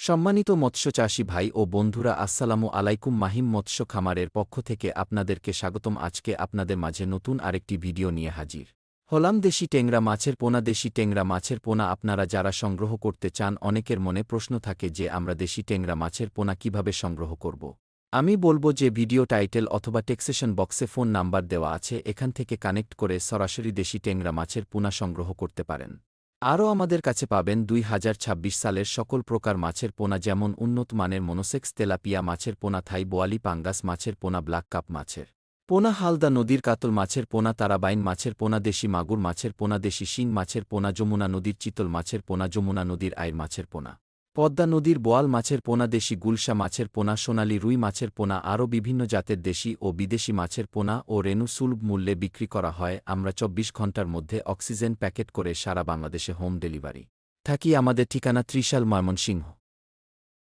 সম্মানিত মৎস্যচাষী ভাই ও বন্ধুরা, আসসালামু আলাইকুম। মাহিম মৎস্য খামারের পক্ষ থেকে আপনাদেরকে স্বাগতম। আজকে আপনাদের মাঝে নতুন আরেকটি ভিডিও নিয়ে হাজির হলাম। দেশি টেংরা মাছের পোনা। দেশি টেংরা মাছের পোনা আপনারা যারা সংগ্রহ করতে চান, অনেকের মনে প্রশ্ন থাকে যে আমরা দেশি টেংরা মাছের পোনা কিভাবে সংগ্রহ করব। আমি বলবো যে ভিডিও টাইটেল অথবা টেক্সেশন বক্সে ফোন নাম্বার দেওয়া আছে, এখান থেকে কানেক্ট করে সরাসরি দেশি টেংরা মাছের পোনা সংগ্রহ করতে পারেন। আরও আমাদের কাছে পাবেন ২০২৬ সালের সকল প্রকার মাছের পোনা, যেমন উন্নত মানের মনোসেক্স তেলাপিয়া মাছের পোনা, থাই বোয়ালি, পাঙ্গাস মাছের পোনা, ব্ল্যাক কাপ মাছের পোনা, হালদা নদীর কাতল মাছের পোনা, তারাবাইন মাছের পোনা, দেশি মাগুর মাছের পোনা, দেশি শিং মাছের পোনা, যমুনা নদীর চিতল মাছের পোনা, যমুনা নদীর আইর মাছের পোনা, পদ্মা নদীর বোয়াল মাছের পোনা, দেশি গুলশা মাছের পোনা, সোনালী রুই মাছের পোনা, আরও বিভিন্ন জাতের দেশি ও বিদেশি মাছের পোনা ও রেণু সুলভ মূল্যে বিক্রি করা হয়। আমরা ২৪ ঘণ্টার মধ্যে অক্সিজেন প্যাকেট করে সারা বাংলাদেশে হোম ডেলিভারি থাকি। আমাদের ঠিকানা ত্রিশাল, ময়মনসিংহ।